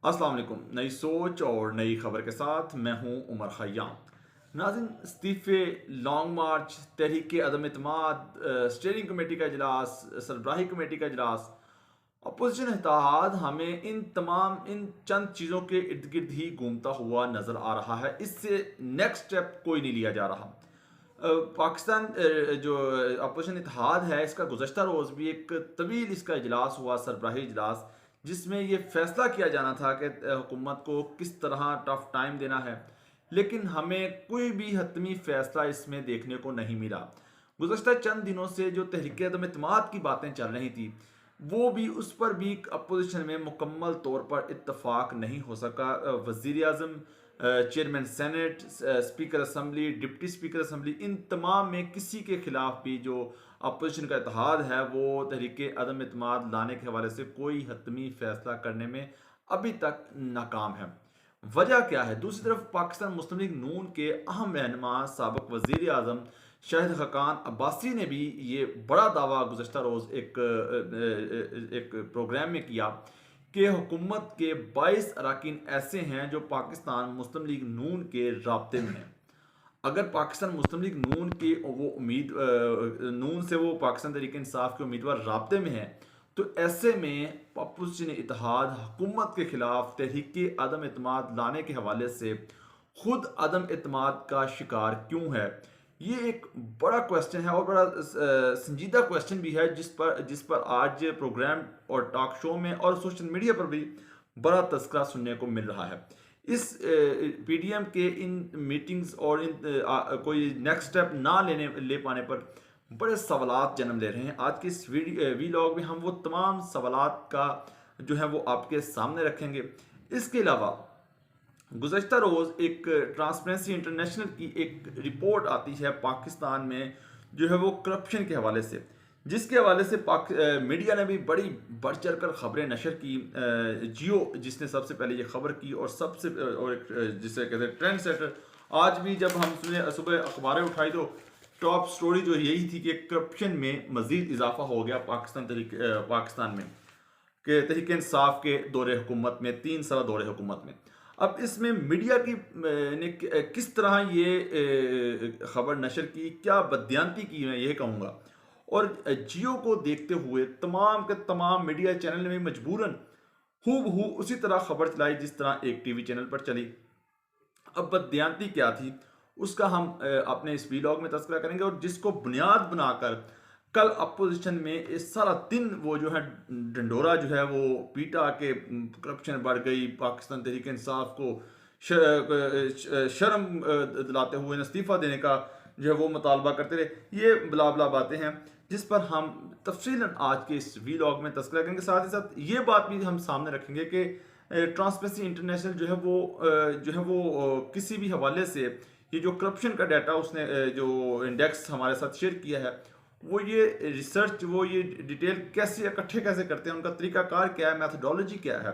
अस्सलाम वालेकुम। नई सोच और नई खबर के साथ मैं हूं उमर खयाम। नाज़रीन, इस्तीफ़े, लॉन्ग मार्च, तहरीक अदम एतमाद, स्टीयरिंग कमेटी का इजलास, सरबराही कमेटी का इजलास, अपोजिशन इत्तेहाद हमें इन चंद चीज़ों के इर्द गिर्द ही घूमता हुआ नज़र आ रहा है। इससे नेक्स्ट स्टेप कोई नहीं लिया जा रहा। पाकिस्तान जो अपोजिशन इत्तेहाद है, इसका गुज़श्ता रोज़ भी एक तवील इसका इजलास हुआ, सरबराही इजलास, जिसमें ये फैसला किया जाना था कि हुकूमत को किस तरह टफ टाइम देना है। लेकिन हमें कोई भी हतमी फैसला इसमें देखने को नहीं मिला। गुज़श्ता चंद दिनों से जो तहरीक अदम एतमाद की बातें चल रही थी, वो भी उस पर भी अपोजिशन में मुकम्मल तौर पर इत्तफाक नहीं हो सका। वज़ीर आज़म, chairman senate, speaker assembly, deputy speaker assembly, इन तमाम में किसी के खिलाफ भी जो अपोजिशन का इत्तेहाद है, वो तहरीक अदम एतमाद लाने के हवाले से कोई हतमी फैसला करने में अभी तक नाकाम है। वजह क्या है? दूसरी तरफ पाकिस्तान मुस्लिम लीग नून के अहम रहनुमा साबिक वज़ीर आज़म शाहिद खकान अब्बासी ने भी ये बड़ा दावा गुज़श्ता रोज़ एक प्रोग्राम में किया कि हुकूमत के 22 अरकान ऐसे हैं जो पाकिस्तान मुस्लिम लीग नून के राब्ते में हैं। अगर पाकिस्तान मुस्लिम लीग नून के वो नून से वो पाकिस्तान तहरीक इंसाफ के उम्मीदवार राब्ते में हैं, तो ऐसे में अपोजिशन इत्तेहाद हुकूमत के खिलाफ तहरीक अदम एतमाद लाने के हवाले से खुद अदम एतमाद का शिकार क्यों है? ये एक बड़ा क्वेश्चन है और बड़ा संजीदा क्वेश्चन भी है, जिस पर आज प्रोग्राम और टॉक शो में और सोशल मीडिया पर भी बड़ा तस्करा सुनने को मिल रहा है। इस पीडीएम के इन मीटिंग्स और कोई नेक्स्ट स्टेप ना ले पाने पर बड़े सवालात जन्म ले रहे हैं। आज के इस वीलॉग में हम वो तमाम सवालात का जो है वो आपके सामने रखेंगे। इसके अलावा गुज़श्ता रोज़ एक ट्रांसपेरेंसी इंटरनेशनल की एक रिपोर्ट आती है पाकिस्तान में, जो है वो करप्शन के हवाले से, जिसके हवाले से मीडिया ने भी बड़ी बढ़ चढ़ कर खबरें नशर की। जियो जिसने सबसे पहले ये खबर की और जिसे कहते हैं ट्रेंड सेटर। आज भी जब हम सुबह अखबारें उठाई तो टॉप स्टोरी जो यही थी कि करप्शन में मजीद इजाफा हो गया पाकिस्तान में, के तहरीक इंसाफ के दौरे हुकूमत में, 3 साल दौरे हुकूमत में। अब इसमें मीडिया की ने किस तरह ये खबर नशर की, क्या बदयांती की, मैं ये कहूँगा। और जियो को देखते हुए तमाम के तमाम मीडिया चैनल ने भी मजबूरन हूबहू उसी तरह खबर चलाई जिस तरह एक टीवी चैनल पर चली। अब बदयांती क्या थी उसका हम अपने इस वीलॉग में तस्करा करेंगे, और जिसको बुनियाद बनाकर कल अपोजिशन में इस सारा दिन वो जो है डंडोरा जो है वो पीटा के करप्शन बढ़ गई, पाकिस्तान तहरीक इंसाफ को शर्म दिलाते हुए इस्तीफ़ा देने का जो है वो मुतालबा करते रहे। ये बिला बिला बातें हैं जिस पर हम तफसीलन आज के इस वीलॉग में तस्करा करेंगे। साथ ही साथ ये बात भी हम सामने रखेंगे कि ट्रांसपेरेंसी इंटरनेशनल जो है वो किसी भी हवाले से ये जो करप्शन का डाटा उसने जो इंडेक्स हमारे साथ शेयर किया है, वो ये रिसर्च, वो ये डिटेल कैसे इकट्ठे कैसे करते हैं, उनका तरीकाकार क्या है, मैथडोलॉजी क्या है,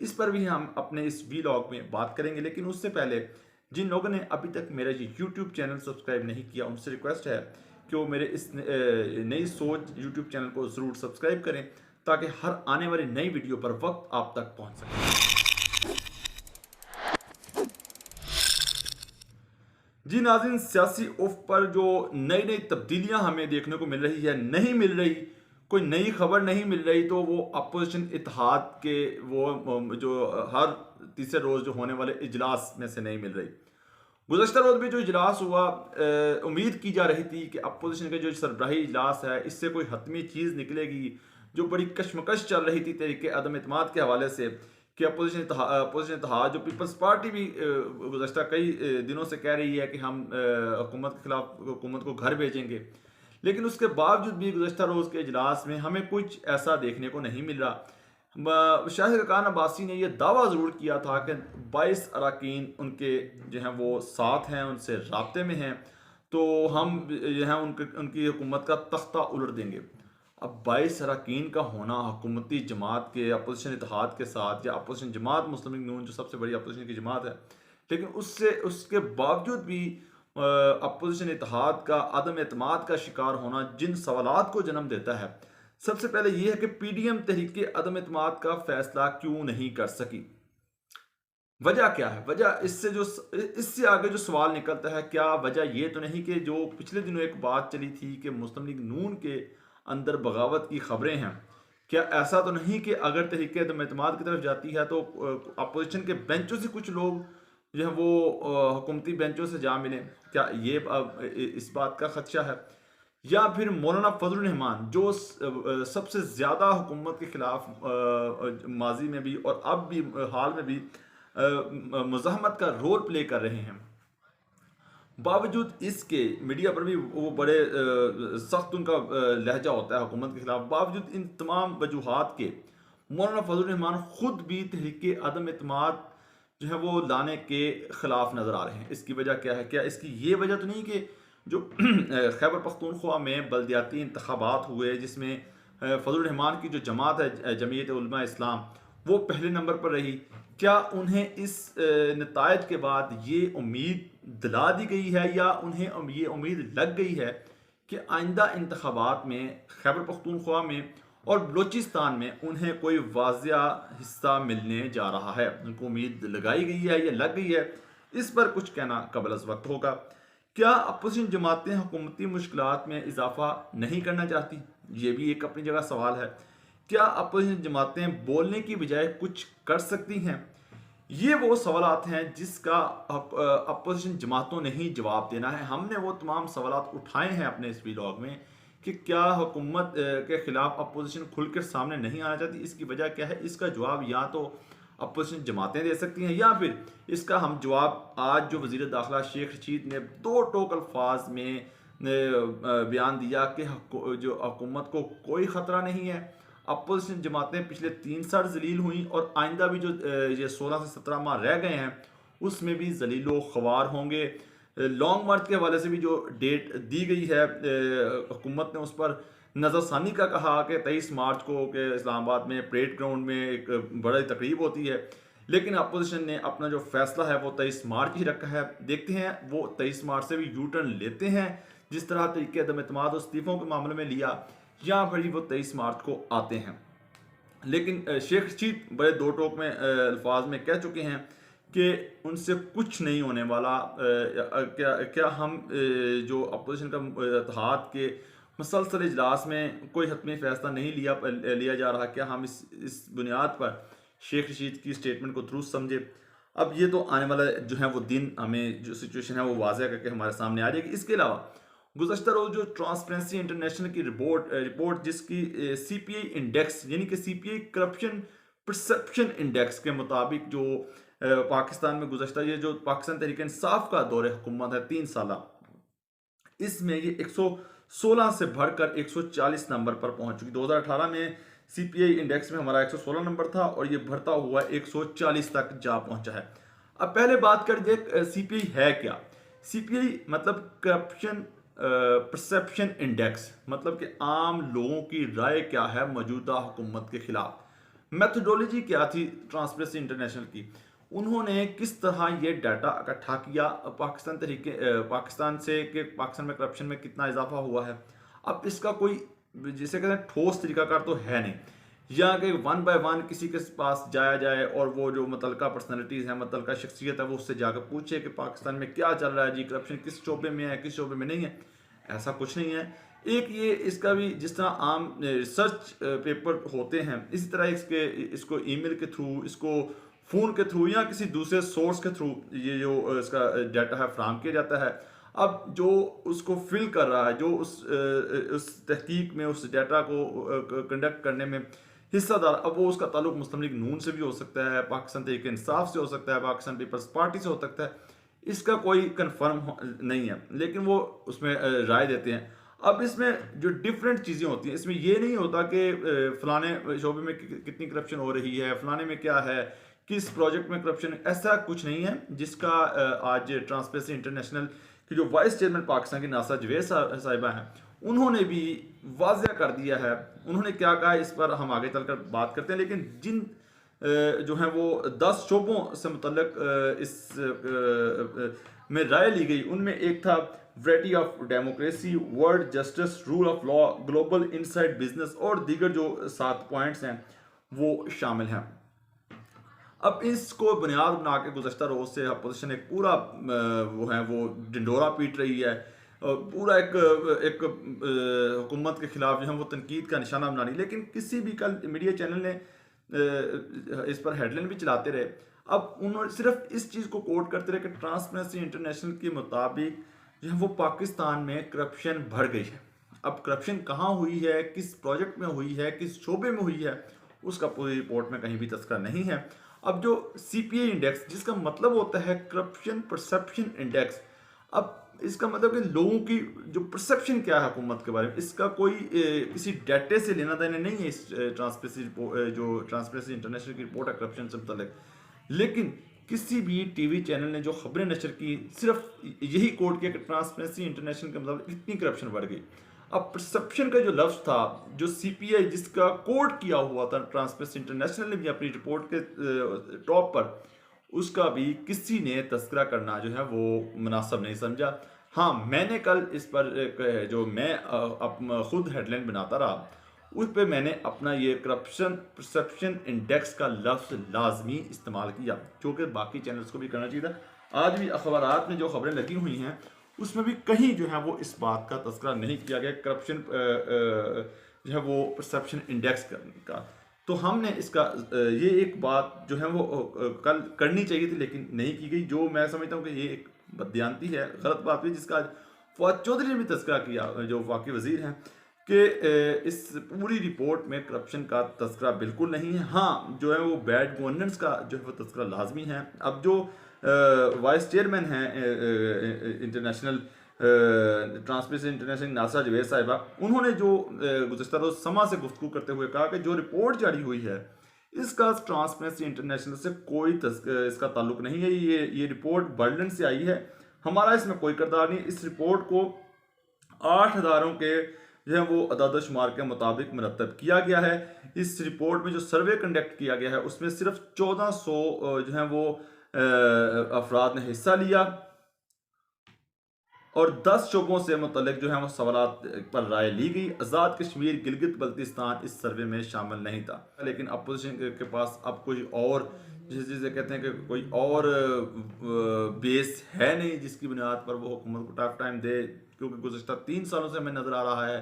इस पर भी हम अपने इस वीलॉग में बात करेंगे। लेकिन उससे पहले जिन लोगों ने अभी तक मेरा ये यूट्यूब चैनल सब्सक्राइब नहीं किया, उनसे रिक्वेस्ट है कि वो मेरे इस नई सोच यूट्यूब चैनल को ज़रूर सब्सक्राइब करें, ताकि हर आने वाली नई वीडियो पर वक्त आप तक पहुंच सके। जी नाज़रीन, सियासी उफ पर जो नई नई तब्दीलियां हमें देखने को मिल रही है, नहीं मिल रही, कोई नई खबर नहीं मिल रही, तो वो अपोजिशन इत्तेहाद के वो जो हर तीसरे रोज़ जो होने वाले इजलास में से नहीं मिल रही। गुज़श्ता रोज़ भी जो इजलास हुआ, उम्मीद की जा रही थी कि अपोजिशन का जो सरबराही इजलास है, इससे कोई हतमी चीज़ निकलेगी। जो बड़ी कशमकश चल रही थी तहरीक अदम एतमाद के हवाले से कि अपोजिशन इत्तेहाद, जो पीपल्स पार्टी भी गुज़श्ता कई दिनों से कह रही है कि हम हुकूमत के खिलाफ हुकूमत को घर भेजेंगे, लेकिन उसके बावजूद भी गुज़श्ता रोज़ के इजलास में हमें कुछ ऐसा देखने को नहीं मिल रहा। शाहिद खकान अब्बासी ने यह दावा ज़रूर किया था कि 22 अरकान उनके जो हैं वो साथ हैं, उनसे राब्ते में हैं, तो हम जो हैं उनकी हुकूमत का तख्ता उलट देंगे। अब 22 अरकान का होना हुकूमती जमात के अपोजिशन इत्तेहाद के साथ, या अपोजिशन जमात मुस्लिम लीग नून जो सबसे बड़ी अपोजिशन की जमात है, लेकिन उसके बावजूद भी अपोजिशन इत्तेहाद का अदम एतमाद का शिकार होना जिन सवालात को जन्म देता है, सबसे पहले ये है कि पीडीएम तहरीक अदम एतमाद का फैसला क्यों नहीं कर सकी। वजह क्या है? वजह इससे आगे जो सवाल निकलता है, क्या वजह ये तो नहीं कि जो पिछले दिनों एक बात चली थी कि मुस्लिम लीग नून के अंदर बगावत की खबरें हैं, क्या ऐसा तो नहीं कि अगर तहरीक अदम एतमाद की तरफ जाती है तो अपोजिशन के बेंचों से कुछ लोग जो है वो हुकूमती बेंचों से जा मिलें? क्या ये इस बात का खदशा है? या फिर मौलाना फजल रहमान जो सबसे ज़्यादा हुकूमत के ख़िलाफ़ माजी में भी और अब भी हाल में भी मुज़ाहमत का रोल प्ले कर रहे हैं, बावजूद इसके मीडिया पर भी वो बड़े सख्त उनका लहजा होता है हुकूमत के खिलाफ, बावजूद इन तमाम वजूहात के मौलाना फजल रहमान खुद भी तहरीक अदम एतमाद जो है वो लाने के खिलाफ नज़र आ रहे हैं? इसकी वजह क्या है? क्या इसकी ये वजह तो नहीं कि जो खैबर पख्तूनख्वा में बल्दियाती इंतखाबात हुए जिसमें फजल रहमान की जो जमात है जमीयत उलमा इस्लाम वो पहले नंबर पर रही, क्या उन्हें इस नतायज के बाद ये उम्मीद दिला दी गई है या उन्हें ये उम्मीद लग गई है कि आइंदा इंतखाबात में खैबर पख्तूनख्वा में और बलूचिस्तान में उन्हें कोई वाजिया हिस्सा मिलने जा रहा है? उनको उम्मीद लगाई गई है या लग गई है? इस पर कुछ कहना कबल अज़ वक्त होगा। क्या अपोजिशन जमातें हुकूमती मुश्किलात में इजाफा नहीं करना चाहती? ये भी एक अपनी जगह सवाल है। क्या अपोजिशन जमातें बोलने की बजाय कुछ कर सकती हैं? ये वो सवालात हैं जिसका अपोजिशन जमातों ने ही जवाब देना है। हमने वो तमाम सवालात उठाए हैं अपने इस व्लॉग में कि क्या हुकूमत के खिलाफ अपोजिशन खुलकर सामने नहीं आना चाहती, इसकी वजह क्या है? इसका जवाब या तो अपोजिशन जमातें दे सकती हैं या फिर इसका हम जवाब आज जो वज़ीर दाखिला शेख रशीद ने दो टोक अल्फाज में बयान दिया कि जो हुकूमत को कोई ख़तरा नहीं है, अपोजिशन जमातें पिछले 3 साल जलील हुई और आइंदा भी जो ये 16 से 17 माह रह गए हैं उसमें भी जलीलो ख्वार होंगे। लॉन्ग मार्च के हवाले से भी जो डेट दी गई है हुकूमत ने उस पर नज़रसानी का कहा कि 23 मार्च को के इस्लामाबाद में परेड ग्राउंड में एक बड़ी तकरीब होती है, लेकिन अपोजिशन ने अपना जो फैसला है वो 23 मार्च ही रखा है। देखते हैं वो 23 मार्च से भी यू टर्न लेते हैं जिस तरह तरीके अदम एतमाद और इस्तीफ़ों के मामले में लिया, या फिर वो 23 मार्च को आते हैं। लेकिन शेख रशीद बड़े दो टोक में अल्फाज में कह चुके हैं कि उनसे कुछ नहीं होने वाला। क्या हम जो अपोजिशन का इत्तेहाद के मुसलसल इजलास में कोई हतमी फैसला नहीं लिया जा रहा, क्या हम इस बुनियाद पर शेख रशीद की स्टेटमेंट को दुरुस्त समझे? अब ये तो आने वाला जो है वो दिन हमें जो सिचुएशन है वो वाज़ह करके हमारे सामने आ जाएगी। इसके अलावा गुज़श्ता रोज़ जो ट्रांसपेरेंसी इंटरनेशनल की रिपोर्ट जिसकी CPI इंडेक्स यानी कि CPI करप्शन परसेप्शन इंडेक्स के मुताबिक जो पाकिस्तान में गुज़श्ता ये जो पाकिस्तान तहरीक इंसाफ का दौर हुकूमत है 3 साल, इसमें ये 116 से बढ़कर 140 नंबर पर पहुंच चुकी। 2018 में CPI इंडेक्स में हमारा 116 नंबर था और ये बढ़ता हुआ 140 तक जा पहुंचा है। अब पहले बात कर दे CPI है क्या? CPI मतलब करप्शन परसेप्शन इंडेक्स, मतलब कि आम लोगों की राय क्या है मौजूदा हुकूमत के खिलाफ। मेथोडोलॉजी क्या थी ट्रांसपेरेंसी इंटरनेशनल की? उन्होंने किस तरह ये डाटा इकट्ठा किया पाकिस्तान से कि पाकिस्तान में करप्शन में कितना इजाफा हुआ है। अब इसका कोई जिसे कहते हैं ठोस तरीकाकार तो है नहीं, या कि 1 बाय 1 किसी के पास जाया जाए और वो जो मुतलका पर्सनैलिटीज़ हैं, मुतलका शख्सियत है, वो उससे जाकर पूछे कि पाकिस्तान में क्या चल रहा है जी, करप्शन किस शोबे में है, किस शोबे में नहीं है। ऐसा कुछ नहीं है। एक ये इसका भी जिस तरह आम रिसर्च पेपर होते हैं इसी तरह इसको ईमेल के थ्रू, इसको फ़ोन के थ्रू या किसी दूसरे सोर्स के थ्रू ये जो इसका डाटा है फ्राहम किया जाता है। अब जो उसको फिल कर रहा है, जो उस तहकीक में उस डाटा को कंडक्ट करने में हिस्सादार, अब वो उसका ताल्लुक मुस्लिम लीग नून से भी हो सकता है, पाकिस्तान तहरीक इंसाफ से हो सकता है, पाकिस्तान पीपल्स पार्टी से हो सकता है, इसका कोई कंफर्म नहीं है, लेकिन वो उसमें राय देते हैं। अब इसमें जो डिफरेंट चीज़ें होती हैं, इसमें ये नहीं होता कि फ़लाने शोबे में कितनी करप्शन हो रही है, फ़लाने में क्या है, किस प्रोजेक्ट में करप्शन, ऐसा कुछ नहीं है। जिसका आज ट्रांसपेरेंसी इंटरनेशनल की जो वाइस चेयरमैन पाकिस्तान की नासा जवेद साहिबा हैं, उन्होंने भी वाज़ह कर दिया है। उन्होंने क्या कहा इस पर हम आगे चलकर बात करते हैं, लेकिन जिन जो हैं वो 10 शोबों से मुतल्लिक इस में राय ली गई, उनमें एक था variety of democracy, world justice, rule of law, global inside business और दीगर जो 7 पॉइंट्स हैं वो शामिल हैं। अब इसको बुनियाद बना के गुज़श्ता रोज़ से अपोजिशन एक पूरा वो ढिंढोरा पीट रही है, पूरा एक एक हुकूमत के खिलाफ जो है वो तनकीद का निशाना बना रही है। लेकिन किसी भी कल मीडिया चैनल ने इस पर हेडलाइन भी चलाते रहे। अब उन्होंने सिर्फ इस चीज़ को कोट करते रहे कि ट्रांसपेरेंसी इंटरनेशनल के मुताबिक जो है वो पाकिस्तान में करप्शन बढ़ गई है। अब करप्शन कहाँ हुई है, किस प्रोजेक्ट में हुई है, किस शोबे में हुई है, उसका पूरी रिपोर्ट में कहीं भी तस्करा नहीं है। अब जो CPI इंडेक्स, जिसका मतलब होता है करप्शन परसेप्शन इंडेक्स, अब इसका मतलब कि लोगों की जो परसेप्शन क्या है हुकूमत के बारे में, इसका कोई किसी डाटे से लेना देना नहीं है। इस ट्रांसपेरेंसी जो ट्रांसपेरेंसी इंटरनेशनल की रिपोर्ट है करप्शन से मुतल्लिक, लेकिन किसी भी टीवी चैनल ने जो खबरें नशर की सिर्फ यही कोट किया कि ट्रांसपेरेंसी इंटरनेशनल के मतलब इतनी करप्शन बढ़ गई। अब परसेप्शन का जो लफ्ज़ था, जो CPI जिसका कोड किया हुआ था ट्रांसपेरेंसी इंटरनेशनल ने भी अपनी रिपोर्ट के टॉप पर, उसका भी किसी ने तस्करा करना जो है वो मुनासिब नहीं समझा। हाँ, मैंने कल इस पर जो मैं खुद हेडलाइन बनाता रहा, उस पे मैंने अपना ये करप्शन परसेप्शन इंडेक्स का लफ्ज़ लाजमी इस्तेमाल किया, जो कि बाकी चैनल्स को भी करना चाहिए था। आज भी अखबारात में जो खबरें लगी हुई हैं उसमें भी कहीं जो है वो इस बात का तस्करा नहीं किया गया करप्शन जो है वो परसेप्शन इंडेक्स का। तो हमने इसका ये एक बात जो है वो कल करनी चाहिए थी लेकिन नहीं की गई, जो मैं समझता हूँ कि ये एक बददियानती है, गलत बात है, जिसका आज फवाद चौधरी ने भी तस्करा किया, जो वफाकी वजीर हैं, कि इस पूरी रिपोर्ट में करप्शन का तस्करा बिल्कुल नहीं है। हाँ, जो है वो बैड गवर्नेंस का जो है वो तस्करा लाजमी है। अब जो वाइस चेयरमैन हैं international transparency international NASA Javed साहिबा, उन्होंने जो गुज़श्ता रोज़ समा से गुफ्तगू करते हुए कहा कि जो रिपोर्ट जारी हुई है इसका ट्रांसपेरेंसी इंटरनेशनल से कोई इसका ताल्लुक नहीं है। ये रिपोर्ट बर्लिन से आई है, हमारा इसमें कोई किरदार नहीं। इस रिपोर्ट को 8 अदारों के जो है वो अदाद शुमार के मुताबिक मुरतब किया गया है। इस रिपोर्ट में जो सर्वे कंडक्ट किया गया है उसमें सिर्फ 1400 जो है वो अफराद ने हिस्सा लिया और 10 शोबों से मुतल्लिक जो है वो सवालात पर राय ली गई। आज़ाद कश्मीर गिलगित बल्तिस्तान इस सर्वे में शामिल नहीं था। लेकिन अपोजिशन के पास अब कोई और, जिसे कहते हैं कि कोई और बेस है नहीं जिसकी बुनियाद पर वो हुकूमत को टफ टाइम दे, क्योंकि गुज़श्ता 3 सालों से हमें नज़र आ रहा है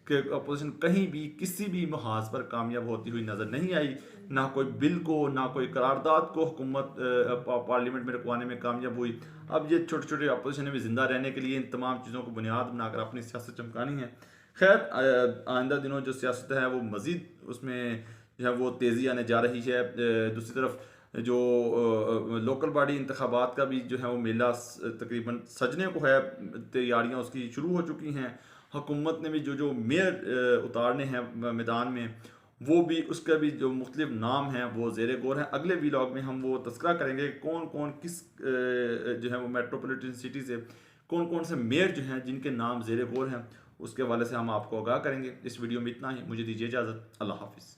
कि अपोजिशन कहीं भी किसी भी महाज पर कामयाब होती हुई नज़र नहीं आई। ना कोई बिल को, ना कोई करारदाद को हुकूमत पार्लियामेंट में रखवाने में कामयाब हुई। अब ये छोटे छोटे अपोजिशन में ज़िंदा रहने के लिए इन तमाम चीज़ों को बुनियाद बनाकर अपनी सियासत चमकानी है। खैर, आइंदा दिनों जो सियासत है वो मज़ीद उसमें जो है वो तेज़ी आने जा रही है। दूसरी तरफ जो लोकल बॉडी इंतखाबात का भी जो है वो मेला तकरीबन सजने को है, तैयारियाँ उसकी शुरू हो चुकी हैं। हुकूमत ने भी जो मेयर उतारने हैं मैदान में, वो भी उसका भी जो मुख्तलिफ नाम हैं वो ज़ेरे गौर हैं। अगले व्लॉग में हम वो तस्करा करेंगे कौन कौन किस जो है वो मेट्रोपॉलिटन सिटी से कौन कौन से मेयर जो हैं जिनके नाम ज़ेरे गौर हैं, उसके हवाले से हम आपको आगाह करेंगे। इस वीडियो में इतना ही, मुझे दीजिए इजाज़त। अल्लाह हाफिज़।